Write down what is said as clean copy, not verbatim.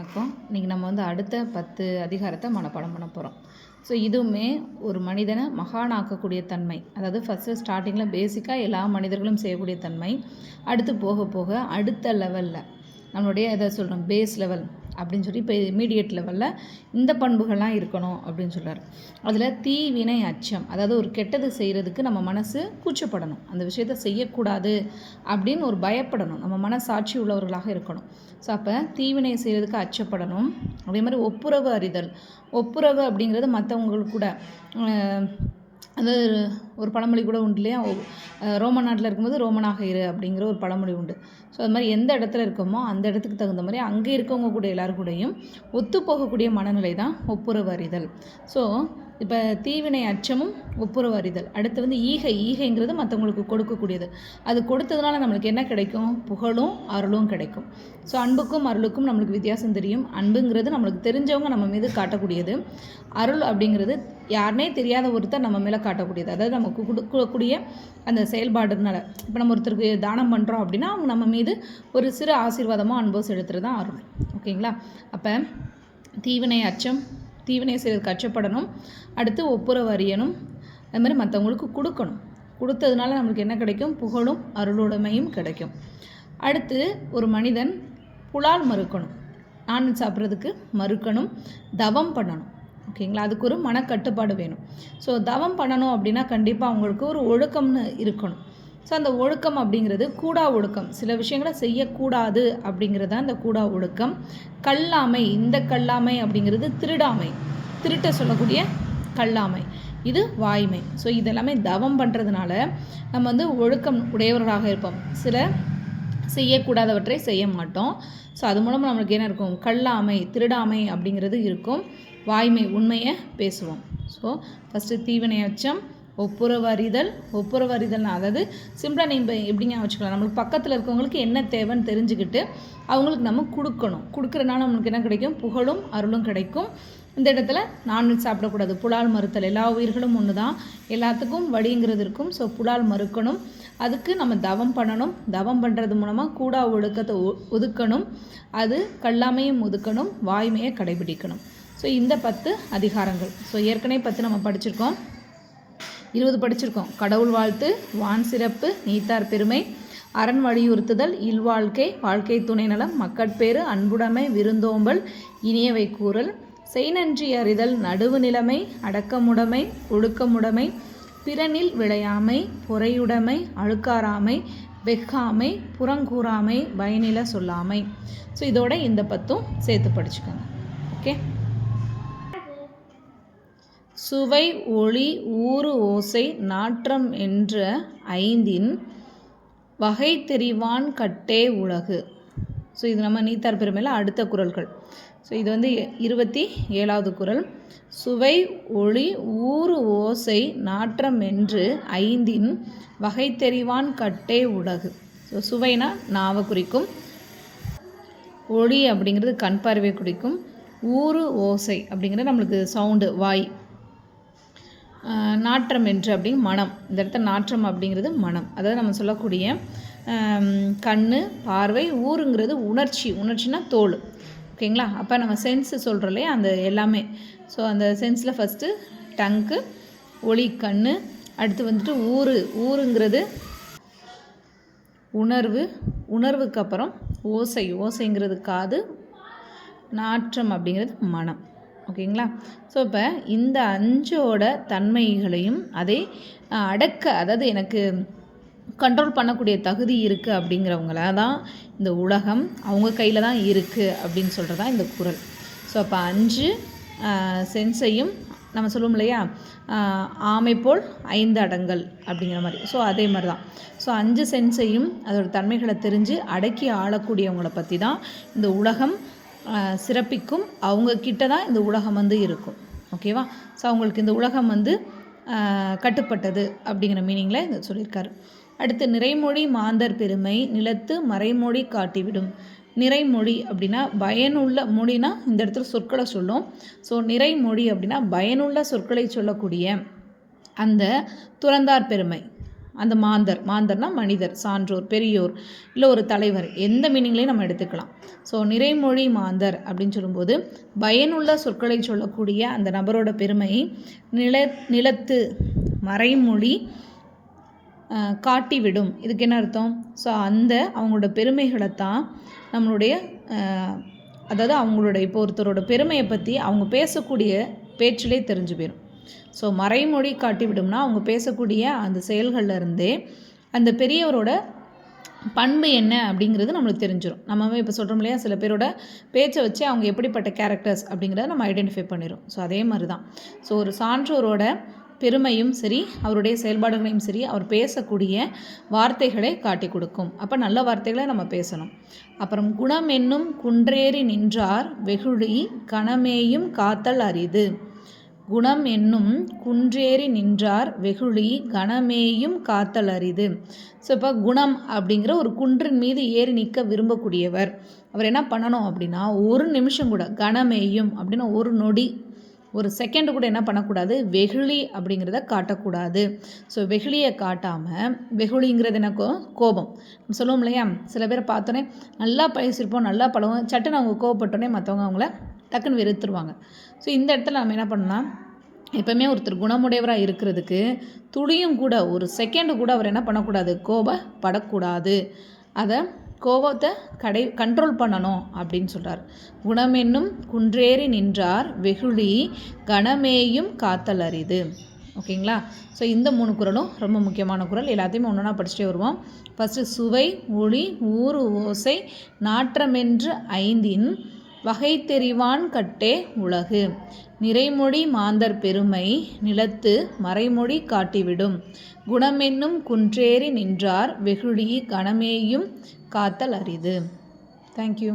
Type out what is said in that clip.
வணக்கம். இன்றைக்கி நம்ம அடுத்த 10 அதிகாரத்தை மனப்பாடம் பண்ண போகிறோம். ஸோ இதுவுமே ஒரு மனிதனை மகானாக்கக்கூடிய தன்மை. அதாவது ஃபஸ்ட்டு ஸ்டார்டிங்கில் பேசிக்காக எல்லா மனிதர்களும் செய்யக்கூடிய தன்மை. அடுத்து போக போக அடுத்த லெவலில் நம்மளுடைய எதை சொல்கிறோம் பேஸ் லெவல் அப்படின்னு சொல்லி இப்போ இமீடியட் லெவலில் இந்த பண்புகள்லாம் இருக்கணும் அப்படின்னு சொல்கிறார். அதில் தீவினை அச்சம், அதாவது ஒரு கெட்டது செய்கிறதுக்கு நம்ம மனசு கூச்சப்படணும், அந்த விஷயத்தை செய்யக்கூடாது அப்படின்னு ஒரு பயப்படணும், நம்ம மனசாட்சி உள்ளவர்களாக இருக்கணும். ஸோ அப்போ தீவினை செய்கிறதுக்கு அச்சப்படணும். அதே மாதிரி ஒப்புரவு அறிதல். ஒப்புரவு அப்படிங்கிறது மற்றவங்களுக்கு கூட அது ஒரு பழமொழி கூட உண்டு இல்லையா, ரோமன் நாட்டில் இருக்கும்போது ரோமனாக இரு அப்படிங்கிற ஒரு பழமொழி உண்டு. ஸோ அது மாதிரி எந்த இடத்துல இருக்கோமோ அந்த இடத்துக்கு தகுந்த மாதிரி அங்கே இருக்கவங்க கூட எல்லாரும் கூடயும் ஒத்து போகக்கூடிய மனநிலை தான் ஒப்புரவு அறிதல். ஸோ இப்போ தீவினை அச்சமும் ஒப்புரவு அறிதல். அடுத்து ஈகைங்கிறது மற்றவங்களுக்கு கொடுக்கக்கூடியது. அது கொடுத்ததுனால நம்மளுக்கு என்ன கிடைக்கும்? புகழும் அருளும் கிடைக்கும். ஸோ அன்புக்கும் அருளுக்கும் நம்மளுக்கு வித்தியாசம் தெரியும். அன்புங்கிறது நம்மளுக்கு தெரிஞ்சவங்க நம்ம மீது காட்டக்கூடியது. அருள் அப்படிங்கிறது யாருனே தெரியாத ஒருத்தர் நம்ம மேலே காட்டக்கூடியது. அதாவது நமக்கு கொடுக்கக்கூடிய அந்த செயல்பாடுனால, இப்போ நம்ம ஒருத்தருக்கு தானம் பண்ணுறோம் அப்படின்னா அவங்க நம்ம மீது ஒரு சிறு ஆசீர்வாதமாக அன்போ செலுத்துறது தான் அருள். ஓகேங்களா? அப்போ தீவினை செய்கிறதுக்கு அச்சப்படணும். அடுத்து ஒப்புரவு அறியணும். அது மாதிரி மற்றவங்களுக்கு கொடுக்கணும். கொடுத்ததுனால நம்மளுக்கு என்ன கிடைக்கும்? புகழும் அருளுடைமையும் கிடைக்கும். அடுத்து ஒரு மனிதன் புலால் மறுக்கணும், நான்வெஜ் சாப்பிட்றதுக்கு மறுக்கணும், தவம் பண்ணணும். ஓகேங்களா? அதுக்கு ஒரு மனக்கட்டுப்பாடு வேணும். ஸோ தவம் பண்ணணும் அப்படின்னா கண்டிப்பாக அவங்களுக்கு ஒரு ஒழுக்கம்னு இருக்கணும். ஸோ அந்த ஒழுக்கம் அப்படிங்கிறது கூடா ஒழுக்கம். சில விஷயங்களை செய்யக்கூடாது அப்படிங்கிறது தான் அந்த கூடா ஒழுக்கம். கல்லாமை, இந்த கல்லாமை அப்படிங்கிறது திருடாமை, திருட்ட சொல்லக்கூடிய கல்லாமை, இது வாய்மை. ஸோ இதெல்லாமே தவம் பண்ணுறதுனால நம்ம ஒழுக்கம் உடையவர்களாக இருப்போம். சில செய்யக்கூடாதவற்றை செய்ய மாட்டோம். ஸோ அது மூலமாக நம்மளுக்கு என்ன இருக்கும்? கல்லாமை, திருடாமை அப்படிங்கிறது இருக்கும். வாய்மை, உண்மையை பேசுவோம். ஸோ ஃபஸ்ட்டு தீவினை அச்சம், ஒப்புரவு அறிதல்னா அதாவது சிம்பிளாக நீங்கள் எப்படிங்க வச்சுக்கலாம், நம்மளுக்கு பக்கத்தில் இருக்கவங்களுக்கு என்ன தேவைன்னு தெரிஞ்சுக்கிட்டு அவங்களுக்கு நம்ம கொடுக்கணும். கொடுக்குறனால நம்மளுக்கு என்ன கிடைக்கும்? புகழும் அருளும் கிடைக்கும். இந்த இடத்துல நான்வெஜ் சாப்பிடக்கூடாது, புலால் மறுத்தல். எல்லா உயிர்களும் ஒன்று தான், எல்லாத்துக்கும் வழிங்கிறது இருக்கும். ஸோ புலால் மறுக்கணும். அதுக்கு நம்ம தவம் பண்ணணும். தவம் பண்ணுறது மூலமாக கூடா ஒழுக்கத்தை ஒதுக்கணும். அது கல்லாமையும் ஒதுக்கணும், வாய்மையை கடைபிடிக்கணும். ஸோ இந்த 10 அதிகாரங்கள். ஸோ ஏற்கனவே 10 நம்ம படிச்சிருக்கோம், 20 படிச்சிருக்கோம். கடவுள் வாழ்த்து, வான் சிறப்பு, நீத்தார் பெருமை, அரண் வலியுறுத்துதல், இல்வாழ்க்கை, வாழ்க்கை துணை நலம், மக்கட்பேறு, அன்புடைமை, விருந்தோம்பல், இனியவை கூறல், செய்நன்றி அறிதல், நடுவு நிலைமை, அடக்கமுடைமை, ஒழுக்கமுடைமை, பிறனில் விளையாமை, பொறையுடைமை, அழுக்காராமை, வெக்காமை, புறங்கூறாமை, பயனில சொல்லாமை. ஸோ இதோட இந்த 10 சேர்த்து படிச்சுக்கோங்க. ஓகே. சுவை, ஒளி, ஊறு, ஓசை, நாற்றம் என்ற 5 வகை தெரிவான் கட்டே உலகு. ஸோ இது நம்ம நீத்தார் பெருமையில் அடுத்த குறள்கள். ஸோ இது 27வது குறள். சுவை, ஒளி, ஊறு, ஓசை, நாற்றம் என்று 5 வகை தெரிவான் கட்டே உலகு. ஸோ சுவைனா நாவை குறிக்கும், ஒளி அப்படிங்கிறது கண் பார்வை குறிக்கும், ஊறு ஓசை அப்படிங்கிறது நம்மளுக்கு சவுண்டு வாய், நாற்றம் என்று அப்படிங்க மனம். இந்த இடத்துல நாற்றம் அப்படிங்கிறது மனம், அதாவது நம்ம சொல்லக்கூடிய கண் பார்வை. ஊருங்கிறது உணர்ச்சினா தோல். ஓகேங்களா? அப்போ நம்ம சென்ஸு சொல்கிறோம் இல்லையா, அந்த எல்லாமே. ஸோ அந்த சென்ஸில் ஃபஸ்ட்டு டங்கு, ஒளி கண், அடுத்து ஊருங்கிறது உணர்வுக்கு அப்புறம் ஓசைங்கிறது காது, நாற்றம் அப்படிங்கிறது மனம். ஓகேங்களா? ஸோ இப்போ இந்த 5ஓட தன்மைகளையும் அதை அதாவது எனக்கு கண்ட்ரோல் பண்ணக்கூடிய தகுதி இருக்குது அப்படிங்கிறவங்கள தான் இந்த உலகம் அவங்க கையில் தான் இருக்குது அப்படின்னு சொல்கிறது தான் இந்த குறள். ஸோ அப்போ 5 சென்ஸையும் நம்ம சொல்லுவோம் இல்லையா, ஆமை போல் 5 அடங்கல் அப்படிங்கிற மாதிரி. ஸோ அதே மாதிரி தான். ஸோ 5 சென்ஸையும் அதோட தன்மைகளை தெரிஞ்சு அடக்கி ஆளக்கூடியவங்களை பற்றி தான் இந்த உலகம் சிறப்பிக்கும். அவங்கக்கிட்ட தான் இந்த உலகம் இருக்கும். ஓகேவா? ஸோ அவங்களுக்கு இந்த உலகம் கட்டுப்பட்டது அப்படிங்கிற மீனிங்கில் இதை சொல்லியிருக்காரு. அடுத்து நிறைமொழி மாந்தர் பெருமை, நிலத்து மறைமொழி காட்டிவிடும். நிறைமொழி அப்படின்னா பயனுள்ள மொழினா இந்த இடத்துல சொற்களை சொல்லும். ஸோ நிறைமொழி அப்படின்னா பயனுள்ள சொற்களை சொல்லக்கூடிய அந்த துறந்தார் பெருமை, அந்த மாந்தர்னா மனிதர், சான்றோர், பெரியோர், இல்லை ஒரு தலைவர், எந்த மீனிங்லேயும் நம்ம எடுத்துக்கலாம். ஸோ நிறைமொழி மாந்தர் அப்படின்னு சொல்லும்போது பயனுள்ள சொற்களை சொல்லக்கூடிய அந்த நபரோட பெருமை நிலத்து மறைமொழி காட்டிவிடும். இதுக்கு என்ன அர்த்தம்? ஸோ அவங்களோட பெருமைகளை தான் நம்மளுடைய அதாவது அவங்களோட இப்போ ஒருத்தரோட பெருமையை பற்றி அவங்க பேசக்கூடிய பேச்சிலே தெரிஞ்சு போயிடும். ஸோ மறைமொழி காட்டிவிடும்னா அவங்க பேசக்கூடிய அந்த செயல்களில் இருந்தே அந்த பெரியவரோட பண்பு என்ன அப்படிங்கிறது நம்மளுக்கு தெரிஞ்சிடும். நம்ம இப்போ சொல்கிறோம் இல்லையா, சில பேரோட பேச்சை வச்சு அவங்க எப்படிப்பட்ட கேரக்டர்ஸ் அப்படிங்கிறத நம்ம ஐடென்டிஃபை பண்ணிடும். ஸோ அதே மாதிரி தான். ஸோ ஒரு சான்றோரோட பெருமையும் சரி, அவருடைய செயல்பாடுகளையும் சரி, அவர் பேசக்கூடிய வார்த்தைகளை காட்டி கொடுக்கும். அப்போ நல்ல வார்த்தைகளை நம்ம பேசணும். அப்புறம் குணம் என்னும் குன்றேறி நின்றார் வெகுளி கணமேயும் காத்தல் அரிது. குணம் என்னும் குன்றேறி நின்றார் வெகுளி கணமேயும் காத்தல் அரிது. ஸோ இப்போ குணம் அப்படிங்கிற ஒரு குன்றின் மீது ஏறி நிற்க விரும்பக்கூடியவர். அவர் என்ன பண்ணணும் அப்படின்னா, ஒரு நிமிஷம் கூட கணமேயும் அப்படின்னா ஒரு நொடி, ஒரு செகண்டு கூட என்ன பண்ணக்கூடாது, வெகுளி அப்படிங்கிறத காட்டக்கூடாது. ஸோ வெகுளியை காட்டாமல், வெகுளிங்கிறது எனக்கு கோபம் சொல்லுவோம் இல்லையா, சில பேரை பார்த்தோன்னே நல்லா பேசியிருப்போம், நல்லா பழகும், சட்டுன்னு அவங்க கோவப்பட்டோன்னே மற்றவங்க அவங்கள டக்குன்னு வெறுத்துருவாங்க. ஸோ இந்த இடத்துல நம்ம என்ன பண்ணோம்னா, எப்போவுமே ஒருத்தர் குணமுடையவராக இருக்கிறதுக்கு துளியும் கூட ஒரு செகண்டு கூட அவர் என்ன பண்ணக்கூடாது, கோபப்படக்கூடாது. அதை கோபத்தை கண்ட்ரோல் பண்ணணும் அப்படின்னு சொல்கிறார். குணம் என்னும் குன்றேறி நின்றார் வெகுளி கணமேயும் காத்தல் அரிது. ஓகேங்களா? ஸோ இந்த 3 குறளும் ரொம்ப முக்கியமான குறள். எல்லாத்தையுமே ஒன்றா படிச்சுட்டே வருவோம். ஃபஸ்ட்டு சுவை ஒளி ஊறு ஓசை நாற்றமென்று ஐந்தின் வகை தெரிவான் கட்டே உலகு. நிறைமொழி மாந்தர் பெருமை நிலத்து மறைமொழி காட்டிவிடும். குணமென்னும் குன்றேறி நின்றார் வெகுளி கணமேயும் காத்தல் அரிது. தேங்க்யூ.